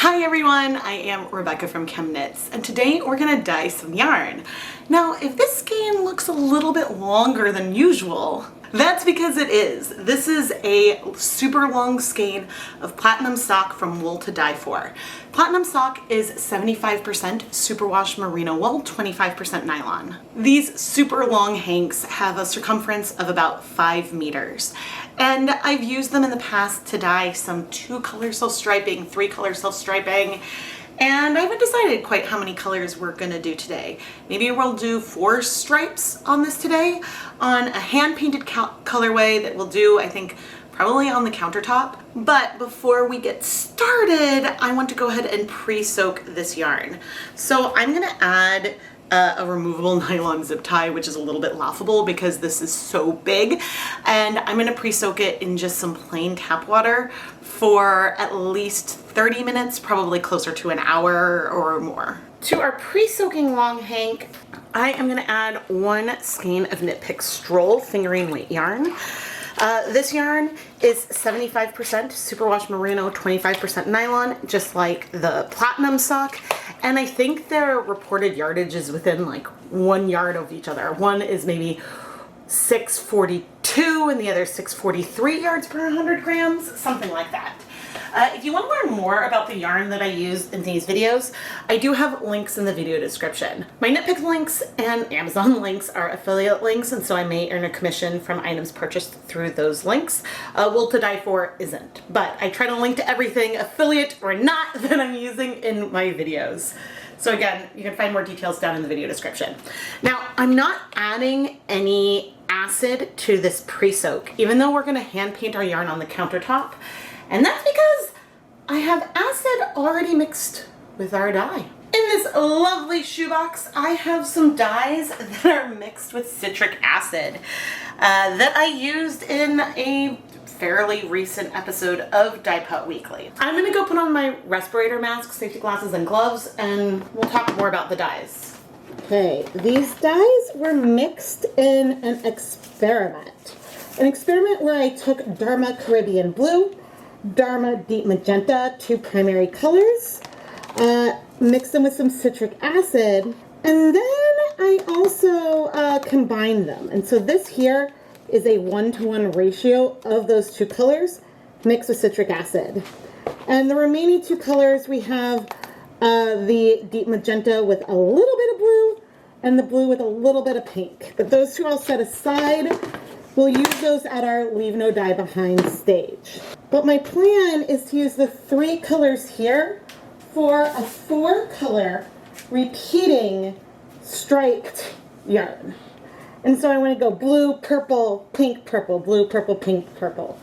Hi everyone, I am Rebecca from ChemKnits, and today we're going to dye some yarn. Now, if this skein looks a little bit longer than usual, that's because it is. This is a super long skein of platinum sock from wool to dye for. Platinum sock is 75% superwash merino wool, 25% nylon. These super long hanks have a circumference of about 5 meters. And I've used them in the past to dye some 2-color self-striping, 3-color self-striping, and I haven't decided quite how many colors we're gonna do today. Maybe we'll do 4 stripes on this today on a hand-painted colorway that we'll do, I think, probably on the countertop. But before we get started, I want to go ahead and pre-soak this yarn. So I'm gonna add a removable nylon zip tie, which is a little bit laughable because this is so big, and I'm gonna pre-soak it in just some plain tap water for at least 30 minutes, probably closer to an hour or more. To our pre-soaking long hank, I am gonna add 1 skein of Knit Pick Stroll fingering weight yarn. This yarn is 75% superwash merino, 25% nylon, just like the platinum sock. And I think their reported yardage is within like 1 yard of each other. One is maybe 642 and the other 643 yards per 100 grams, something like that. If you want to learn more about the yarn that I use in these videos, I do have links in the video description. My Knit Pick links and Amazon links are affiliate links, and so I may earn a commission from items purchased through those links. Wool to Dye For isn't, but I try to link to everything, affiliate or not, that I'm using in my videos. So again, you can find more details down in the video description. Now, I'm not adding any acid to this pre-soak, even though we're going to hand paint our yarn on the countertop. And that's because I have acid already mixed with our dye. In this lovely shoebox, I have some dyes that are mixed with citric acid that I used in a fairly recent episode of Dyepot Weekly. I'm gonna go put on my respirator mask, safety glasses, and gloves, and we'll talk more about the dyes. Okay, these dyes were mixed in an experiment. An experiment where I took Dharma Caribbean Blue, Dharma Deep Magenta, 2 primary colors, mixed them with some citric acid, and then I also combined them. And so this here is a 1-to-1 ratio of those 2 colors mixed with citric acid. And the remaining 2 colors, we have the Deep Magenta with a little bit of blue and the blue with a little bit of pink. But those 2 I'll set aside. We'll use those at our Leave No Dye Behind stage. But my plan is to use the 3 colors here for a 4-color repeating striped yarn. And so I want to go blue, purple, pink, purple, blue, purple, pink, purple.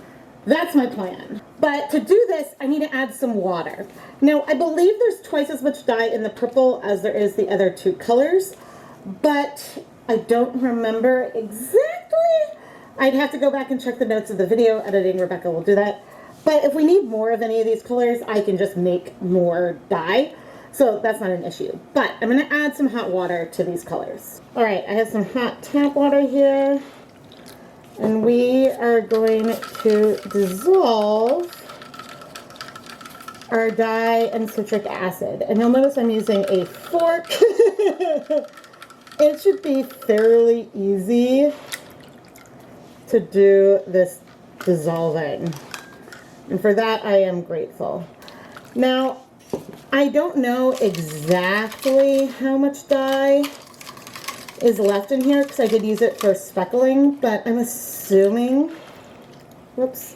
That's my plan. But to do this, I need to add some water. Now, I believe there's twice as much dye in the purple as there is the other 2 colors, but I don't remember exactly. I'd have to go back and check the notes of the video. Editing Rebecca will do that. But if we need more of any of these colors, I can just make more dye. So that's not an issue. But I'm going to add some hot water to these colors. All right, I have some hot tap water here. And we are going to dissolve our dye and citric acid. And you'll notice I'm using a fork. It should be fairly easy to do this dissolving. And for that, I am grateful. Now, I don't know exactly how much dye is left in here because I did use it for speckling, but I'm assuming, whoops,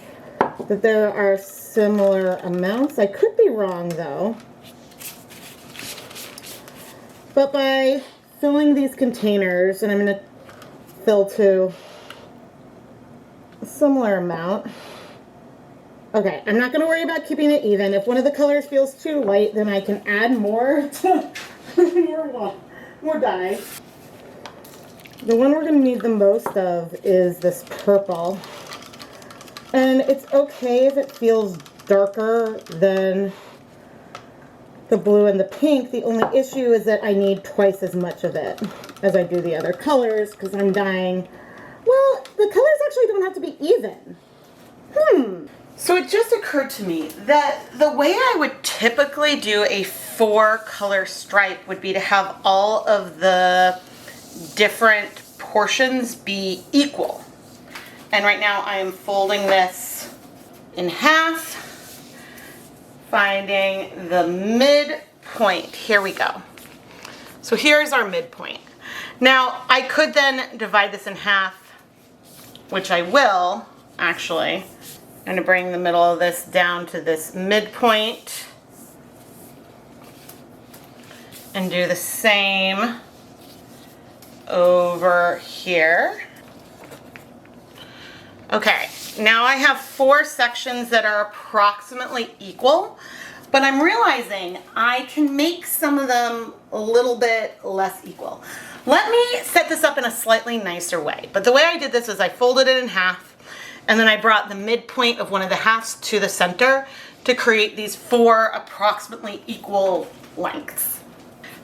that there are similar amounts. I could be wrong though. But by filling these containers, and I'm going to fill to a similar amount. Okay, I'm not going to worry about keeping it even. If one of the colors feels too light, then I can add more to more dye. The one we're going to need the most of is this purple. And it's okay if it feels darker than the blue and the pink. The only issue is that I need twice as much of it as I do the other colors because I'm dyeing. Well, the colors actually don't have to be even. So it just occurred to me that the way I would typically do a 4-color stripe would be to have all of the different portions be equal. And right now I am folding this in half, finding the midpoint. Here we go. So here's our midpoint. Now I could then divide this in half, which I will actually. I'm going to bring the middle of this down to this midpoint and do the same over here. Okay, now I have 4 sections that are approximately equal, but I'm realizing I can make some of them a little bit less equal. Let me set this up in a slightly nicer way. But the way I did this is I folded it in half, and then I brought the midpoint of one of the halves to the center to create these 4 approximately equal lengths.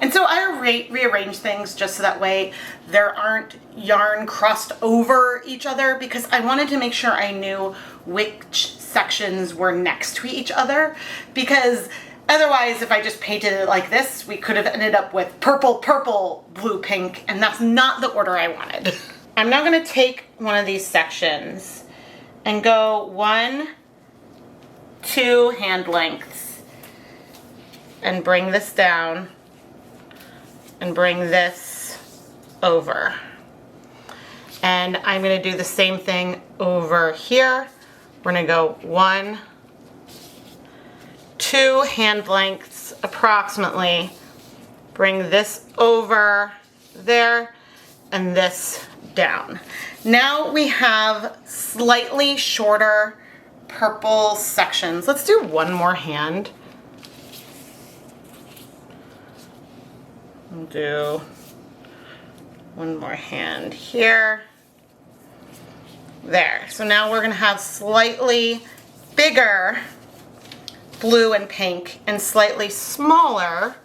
And so I rearrange things just so that way there aren't yarn crossed over each other, because I wanted to make sure I knew which sections were next to each other, because otherwise if I just painted it like this, we could have ended up with purple, purple, blue, pink, and that's not the order I wanted. I'm now going to take one of these sections and go 1, 2 hand lengths and bring this down and bring this over. And I'm going to do the same thing over here. We're going to go 1, 2 hand lengths approximately, bring this over there and this down. Now we have slightly shorter purple sections. Let's do one more hand. I'll do one more hand here. There. So now we're going to have slightly bigger blue and pink and slightly smaller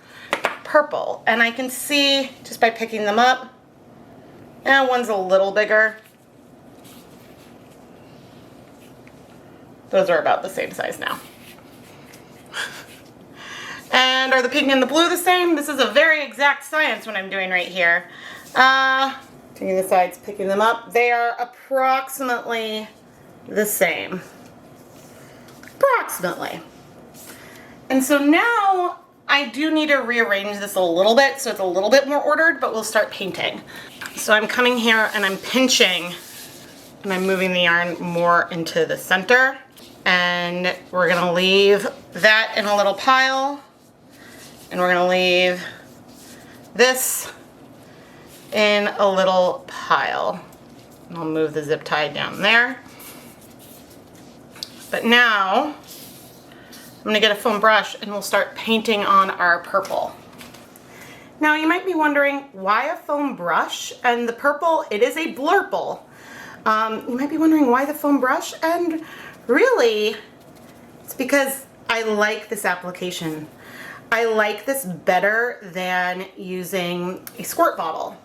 purple. And I can see just by picking them up, one's a little bigger. Those are about the same size now. And are the pink and the blue the same? This is a very exact science what I'm doing right here. Taking the sides, picking them up. They are approximately the same. Approximately. And so now I do need to rearrange this a little bit so it's a little bit more ordered, but we'll start painting. So I'm coming here and I'm pinching and I'm moving the yarn more into the center. And we're gonna leave that in a little pile. And we're gonna leave this in a little pile. And I'll move the zip tie down there. But now I'm gonna get a foam brush and we'll start painting on our purple. Now you might be wondering, why a foam brush? And the purple, it is a blurple. You might be wondering why the foam brush, and really it's because I like this application. I like this better than using a squirt bottle.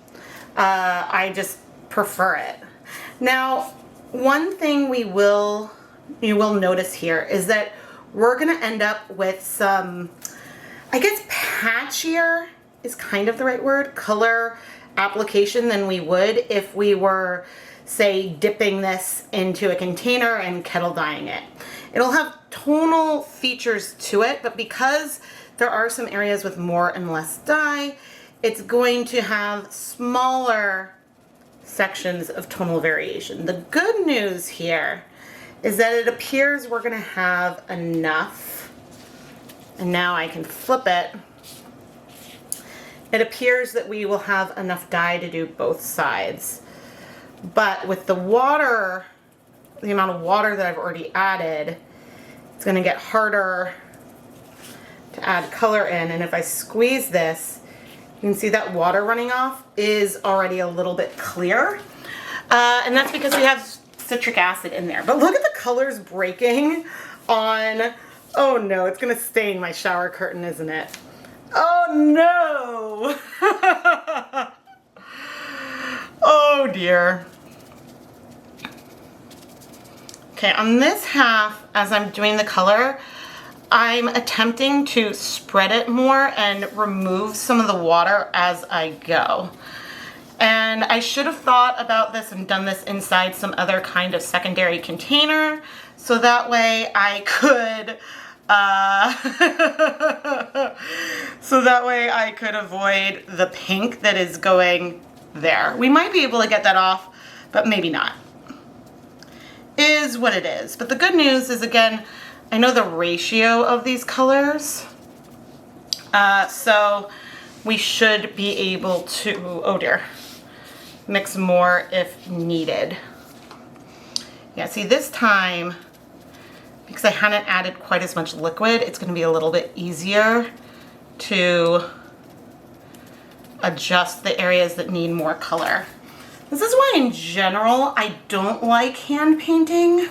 I just prefer it. Now, one thing you will notice here is that we're gonna end up with some, I guess patchier is kind of the right word, color application than we would if we were, say, dipping this into a container and kettle dyeing it. It'll have tonal features to it, but because there are some areas with more and less dye, it's going to have smaller sections of tonal variation. The good news here is that it appears we're gonna have enough, and now I can flip it. It appears that we will have enough dye to do both sides. But with the water, the amount of water that I've already added, it's gonna get harder to add color in. And if I squeeze this, you can see that water running off is already a little bit clear. And that's because we have citric acid in there. But look at the colors breaking on, oh no, it's gonna stain my shower curtain, isn't it? Oh no! Oh dear. Okay, on this half, as I'm doing the color, I'm attempting to spread it more and remove some of the water as I go. And I should have thought about this and done this inside some other kind of secondary container, so that way I could avoid the pink that is going there. We might be able to get that off, but maybe not. Is what it is. But the good news is, again, I know the ratio of these colors, so we should be able to, oh dear, mix more if needed. Yeah, see, this time, because I hadn't added quite as much liquid, it's going to be a little bit easier to adjust the areas that need more color. This is why, in general, I don't like hand painting,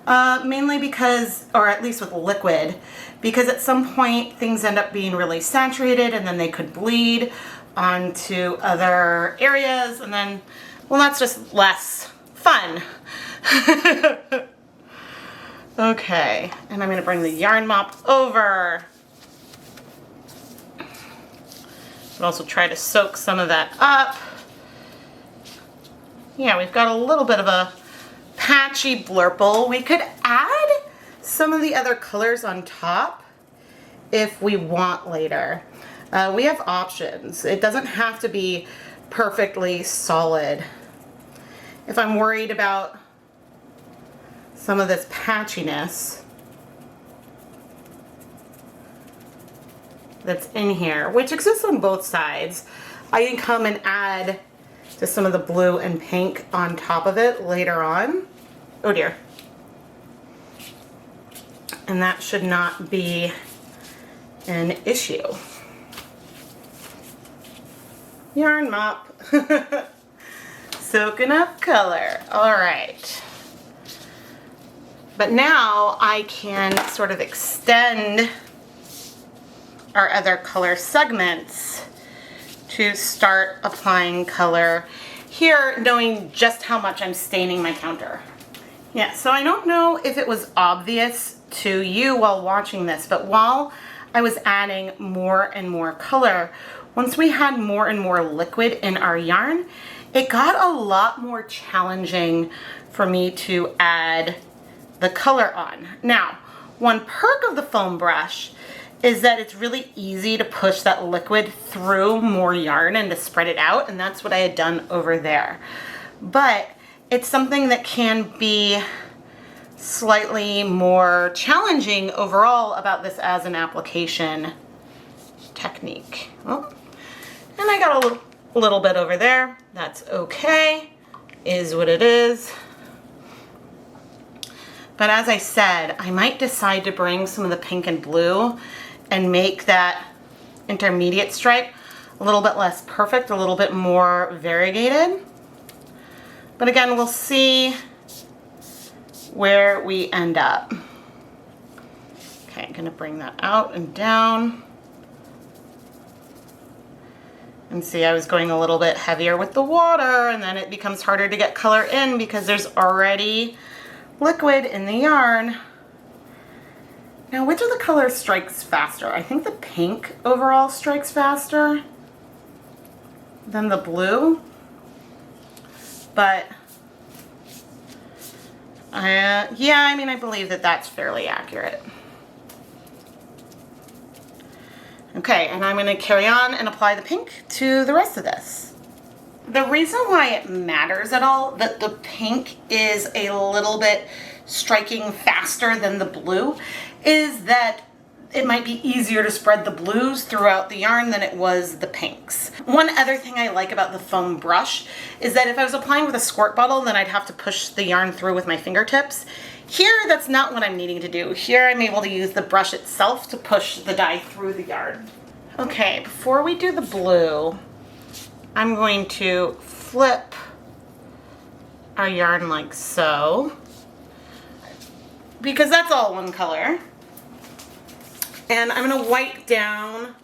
mainly because, or at least with liquid, because at some point things end up being really saturated and then they could bleed onto other areas, and then, well, that's just less fun. Okay, and I'm going to bring the yarn mop over. But also try to soak some of that up. Yeah, we've got a little bit of a patchy blurple. We could add some of the other colors on top if we want later. We have options. It doesn't have to be perfectly solid. If I'm worried about some of this patchiness that's in here, which exists on both sides, I can come and add to some of the blue and pink on top of it later on. Oh dear. And that should not be an issue. Yarn mop. Soaking up color. All right. But now I can sort of extend our other color segments to start applying color here, knowing just how much I'm staining my counter. Yeah, so I don't know if it was obvious to you while watching this, but while I was adding more and more color, once we had more and more liquid in our yarn, it got a lot more challenging for me to add the color on. Now, one perk of the foam brush is that it's really easy to push that liquid through more yarn and to spread it out, and that's what I had done over there. But it's something that can be slightly more challenging overall about this as an application technique. Oh, and I got a little bit over there. That's okay, is what it is. But as I said, I might decide to bring some of the pink and blue and make that intermediate stripe a little bit less perfect, a little bit more variegated. But again, we'll see where we end up. Okay, I'm gonna bring that out and down. And see, I was going a little bit heavier with the water, and then it becomes harder to get color in because there's already liquid in the yarn. Now, which of the colors strikes faster? I think the pink overall strikes faster than the blue, but yeah, I mean, I believe that that's fairly accurate. Okay, and I'm going to carry on and apply the pink to the rest of this. The reason why it matters at all that the pink is a little bit striking faster than the blue is that it might be easier to spread the blues throughout the yarn than it was the pinks. One other thing I like about the foam brush is that if I was applying with a squirt bottle, then I'd have to push the yarn through with my fingertips. Here, that's not what I'm needing to do. Here, I'm able to use the brush itself to push the dye through the yarn. Okay, before we do the blue, I'm going to flip our yarn like so, because that's all one color. And I'm going to wipe down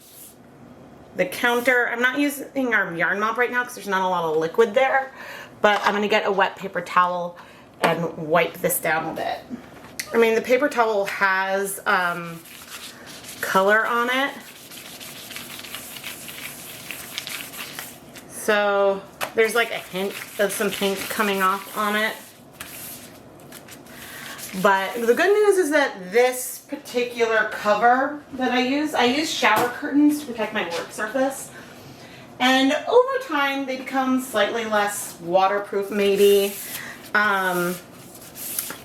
the counter. I'm not using our yarn mop right now because there's not a lot of liquid there, but I'm going to get a wet paper towel and wipe this down a bit. I mean, the paper towel has color on it. So there's like a hint of some pink coming off on it. But the good news is that this particular cover that I use shower curtains to protect my work surface. And over time, they become slightly less waterproof maybe, and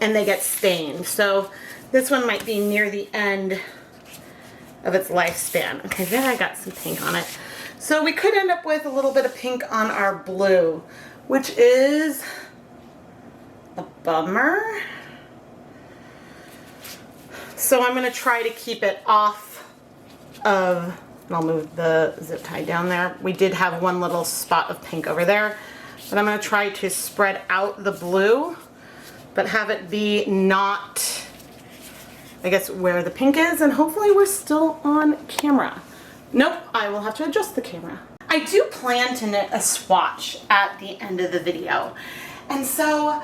they get stained. So this one might be near the end of its lifespan. Okay, there I got some pink on it. So we could end up with a little bit of pink on our blue, which is a bummer. So I'm going to try to keep it off of, and I'll move the zip tie down there. We did have one little spot of pink over there, but I'm going to try to spread out the blue, but have it be not, I guess, where the pink is, and hopefully we're still on camera. Nope, I will have to adjust the camera. I do plan to knit a swatch at the end of the video. And so,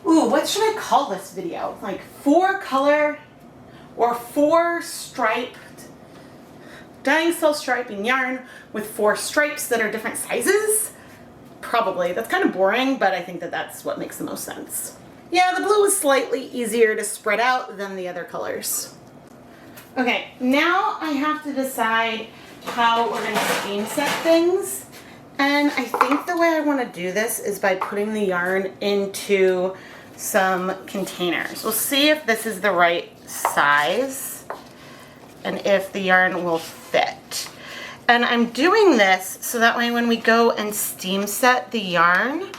ooh, what should I call this video? Like 4 color or 4 striped dyeing self-striping yarn with 4 stripes that are different sizes? Probably. That's kind of boring, but I think that that's what makes the most sense. Yeah, the blue is slightly easier to spread out than the other colors. Okay, now I have to decide how we're going to steam set things. And I think the way I want to do this is by putting the yarn into some containers. We'll see if this is the right size and if the yarn will fit. And I'm doing this so that way when we go and steam set the yarn,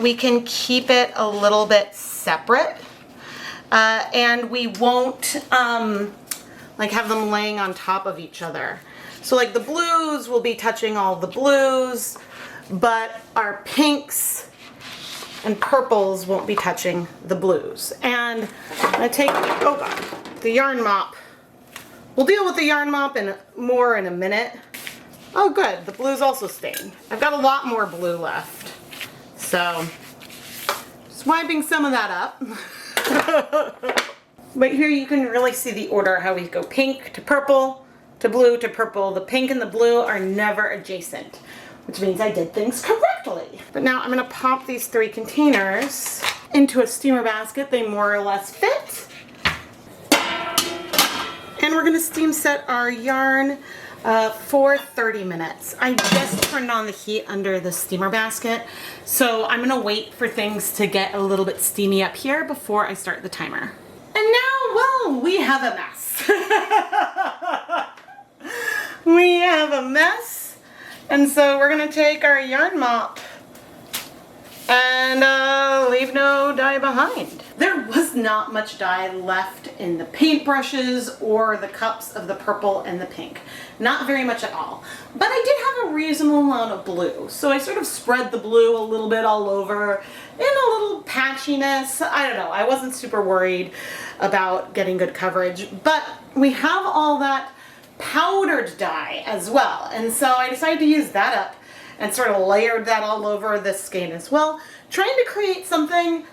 we can keep it a little bit separate, and we won't like have them laying on top of each other. So like the blues will be touching all the blues, but our pinks and purples won't be touching the blues. And I'm gonna take, oh god, the yarn mop. We'll deal with the yarn mop more in a minute. Oh good, the blue's also stained. I've got a lot more blue left. So, just wiping some of that up. But here you can really see the order, how we go pink to purple, to blue to purple. The pink and the blue are never adjacent, which means I did things correctly. But now I'm gonna pop these 3 containers into a steamer basket. They more or less fit. And we're gonna steam set our yarn for 30 minutes. I just turned on the heat under the steamer basket, so I'm gonna wait for things to get a little bit steamy up here before I start the timer. And now, well, we have a mess. We have a mess, and so we're gonna take our yarn mop and leave no dye behind. There was not much dye left in the paintbrushes or the cups of the purple and the pink. Not very much at all. But I did have a reasonable amount of blue. So I sort of spread the blue a little bit all over in a little patchiness. I don't know. I wasn't super worried about getting good coverage. But we have all that powdered dye as well. And so I decided to use that up and sort of layered that all over this skein as well, trying to create something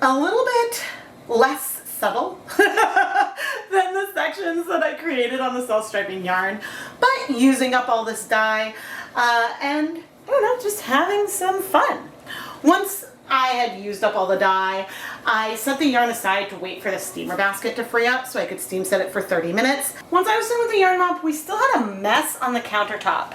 a little bit less subtle than the sections that I created on the self-striping yarn, but using up all this dye and, I don't know, just having some fun. Once I had used up all the dye, I set the yarn aside to wait for the steamer basket to free up so I could steam set it for 30 minutes. Once I was done with the yarn mop, we still had a mess on the countertop.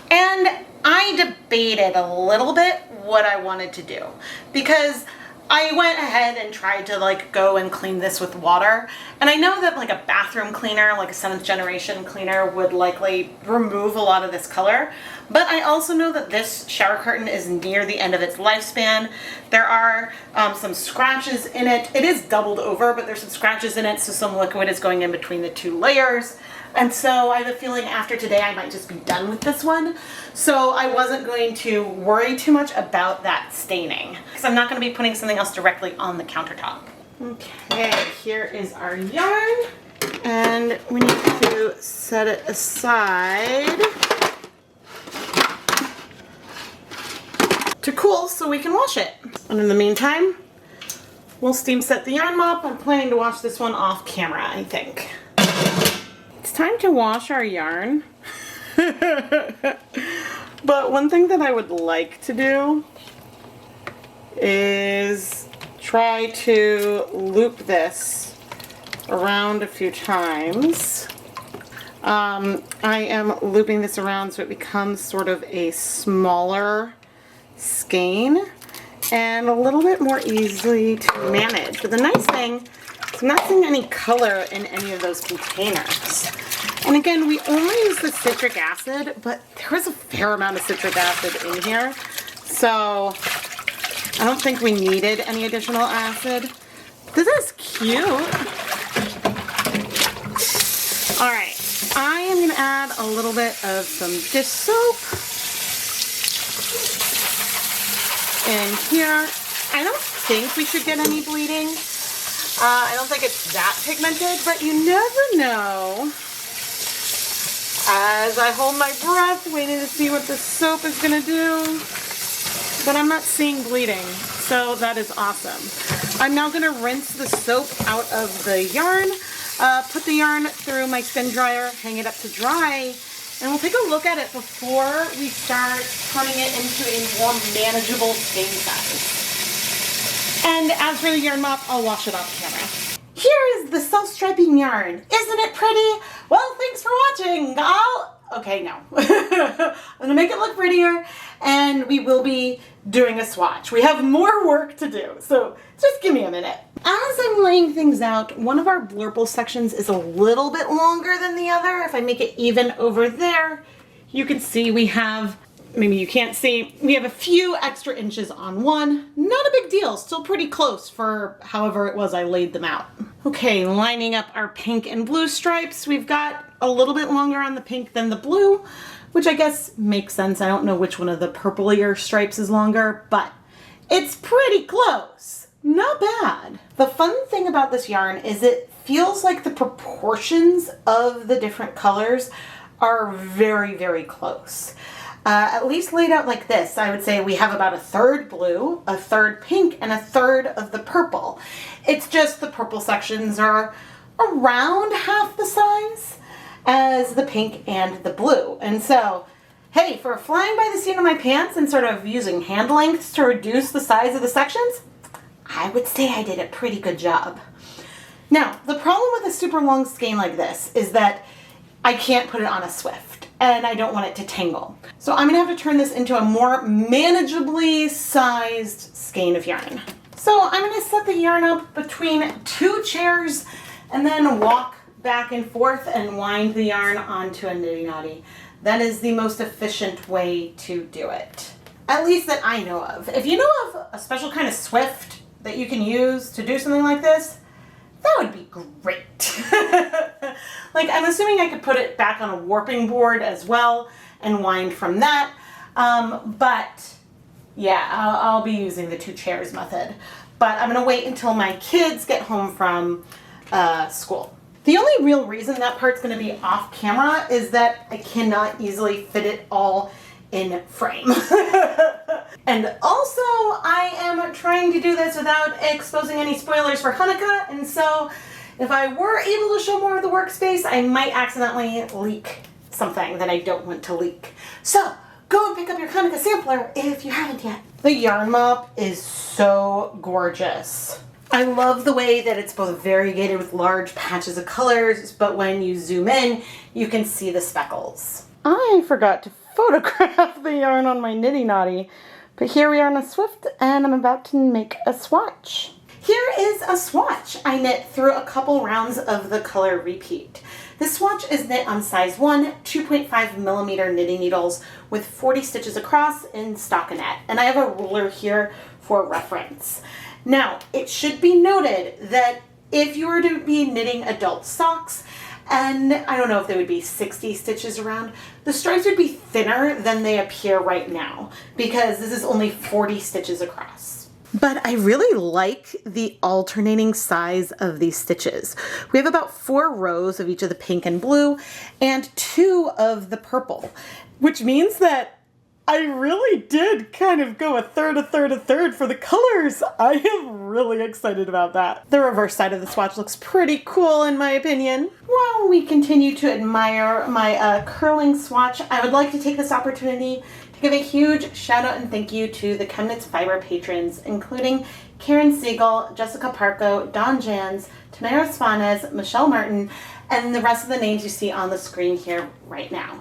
And I debated a little bit what I wanted to do, because I went ahead and tried to like go and clean this with water, and I know that like a bathroom cleaner, like a 7th generation cleaner, would likely remove a lot of this color, but I also know that this shower curtain is near the end of its lifespan. There are some scratches in it. It is doubled over, but there's some scratches in it, so some liquid is going in between the 2 layers. And so I have a feeling after today I might just be done with this one. So I wasn't going to worry too much about that staining, because I'm not going to be putting something else directly on the countertop. Okay, here is our yarn, and we need to set it aside to cool so we can wash it. And in the meantime, we'll steam set the yarn mop. I'm planning to wash this one off camera, I think. It's time to wash our yarn. But one thing that I would like to do is try to loop this around a few times. I am looping this around so it becomes sort of a smaller skein and a little bit more easily to manage. But the nice thing is I'm not seeing any color in any of those containers. And again, we only use the citric acid, but there was a fair amount of citric acid in here. So I don't think we needed any additional acid. This is cute. All right, I am gonna add a little bit of some dish soap in here. I don't think we should get any bleeding. I don't think it's that pigmented, but you never know. As I hold my breath, waiting to see what the soap is gonna do. But I'm not seeing bleeding, so that is awesome. I'm now gonna rinse the soap out of the yarn, put the yarn through my spin dryer, hang it up to dry, and we'll take a look at it before we start turning it into a more manageable skein size. And as for the yarn mop, I'll wash it off camera. Here is the self-striping yarn. Isn't it pretty? Well, thanks for watching. Okay, no. I'm gonna make it look prettier, and we will be doing a swatch. We have more work to do, so just give me a minute. As I'm laying things out, one of our blurple sections is a little bit longer than the other. If I make it even over there, you can see we have, maybe you can't see, we have a few extra inches on one. Not a big deal, still pretty close for however it was I laid them out. Okay, lining up our pink and blue stripes. We've got a little bit longer on the pink than the blue, which I guess makes sense. I don't know which one of the purplier stripes is longer, but it's pretty close. Not bad. The fun thing about this yarn is it feels like the proportions of the different colors are very, very close. At least laid out like this, I would say we have about a third blue, a third pink, and a third of the purple. It's just the purple sections are around half the size as the pink and the blue. And so, hey, for flying by the seat of my pants and sort of using hand lengths to reduce the size of the sections, I would say I did a pretty good job. Now, the problem with a super long skein like this is that I can't put it on a Swift, and I don't want it to tangle. So I'm gonna have to turn this into a more manageably sized skein of yarn. So I'm gonna set the yarn up between two chairs and then walk back and forth and wind the yarn onto a niddy noddy. That is the most efficient way to do it. At least that I know of. If you know of a special kind of Swift that you can use to do something like this, that would be great. Like, I'm assuming I could put it back on a warping board as well and wind from that. But yeah, I'll be using the two chairs method. But I'm gonna wait until my kids get home from school. The only real reason that part's gonna be off camera is that I cannot easily fit it all in frame. And also, I am trying to do this without exposing any spoilers for Hanukkah, and so if I were able to show more of the workspace, I might accidentally leak something that I don't want to leak. So, go and pick up your Hanukkah sampler if you haven't yet. The yarn mop is so gorgeous. I love the way that it's both variegated with large patches of colors, but when you zoom in, you can see the speckles. I forgot to photograph the yarn on my niddy noddy, but here we are on a Swift, and I'm about to make a swatch. Here is a swatch. I knit through a couple rounds of the color repeat. This swatch is knit on size 1, 2.5 millimeter knitting needles with 40 stitches across in stockinette, and I have a ruler here for reference. Now, it should be noted that if you were to be knitting adult socks, and I don't know if there would be 60 stitches around, the stripes would be thinner than they appear right now because this is only 40 stitches across. But I really like the alternating size of these stitches. We have about 4 rows of each of the pink and blue and 2 of the purple, which means that I really did kind of go a third for the colors. I am really excited about that. The reverse side of the swatch looks pretty cool in my opinion. While we continue to admire my curling swatch, I would like to take this opportunity to give a huge shout out and thank you to the ChemKnits Fiber patrons, including Karen Siegel, Jessica Parco, Don Jans, Tamara Svanes, Michelle Martin, and the rest of the names you see on the screen here right now.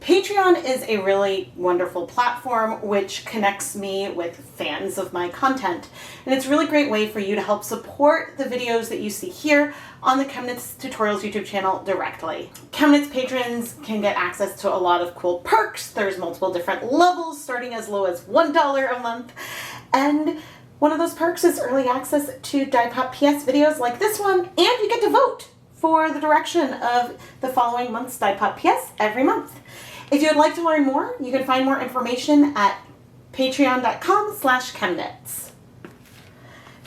Patreon is a really wonderful platform which connects me with fans of my content. And it's a really great way for you to help support the videos that you see here on the ChemKnits Tutorials YouTube channel directly. ChemKnits patrons can get access to a lot of cool perks. There's multiple different levels starting as low as $1 a month. And one of those perks is early access to Dyepot PS videos like this one, and you get to vote for the direction of the following month's Dyepot PS every month. If you would like to learn more, you can find more information at patreon.com/ChemKnits.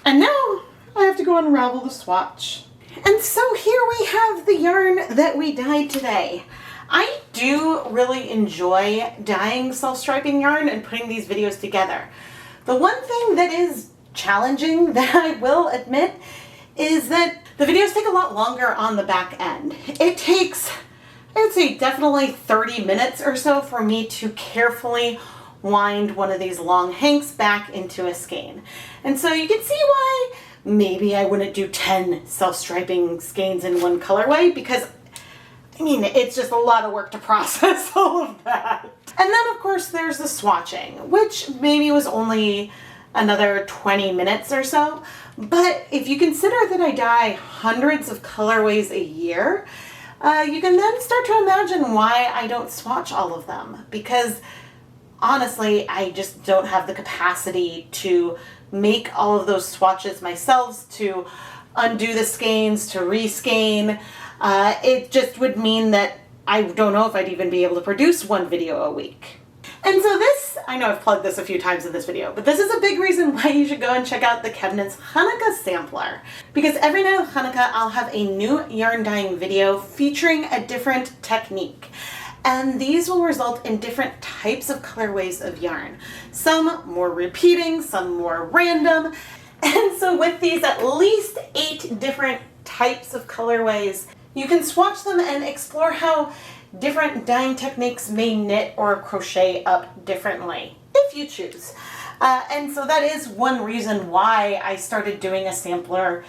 And now I have to go unravel the swatch. And so here we have the yarn that we dyed today. I do really enjoy dyeing self-striping yarn and putting these videos together. The one thing that is challenging, that I will admit, is that the videos take a lot longer on the back end. It takes, I would say, definitely 30 minutes or so for me to carefully wind one of these long hanks back into a skein. And so you can see why maybe I wouldn't do 10 self-striping skeins in one colorway, because I mean, it's just a lot of work to process all of that. And then of course there's the swatching, which maybe was only another 20 minutes or so. But if you consider that I dye hundreds of colorways a year, you can then start to imagine why I don't swatch all of them, because honestly, I just don't have the capacity to make all of those swatches myself, to undo the skeins, to reskein. It just would mean that I don't know if I'd even be able to produce one video a week. And so this, I know I've plugged this a few times in this video, but this is a big reason why you should go and check out the ChemKnits Hanukkah sampler. Because every night of Hanukkah, I'll have a new yarn dyeing video featuring a different technique. And these will result in different types of colorways of yarn. Some more repeating, some more random. And so with these at least 8 different types of colorways, you can swatch them and explore how different dyeing techniques may knit or crochet up differently, if you choose. And so that is one reason why I started doing a sampler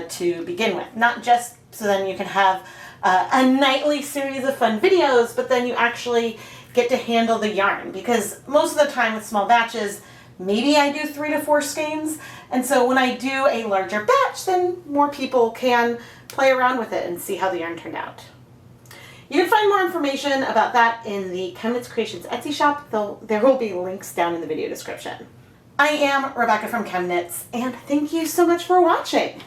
to begin with. Not just so then you can have a nightly series of fun videos, but then you actually get to handle the yarn. Because most of the time with small batches, maybe I do 3 to 4 skeins. And so when I do a larger batch, then more people can play around with it and see how the yarn turned out. You can find more information about that in the ChemKnits Creations Etsy shop, though there will be links down in the video description. I am Rebecca from ChemKnits, and thank you so much for watching.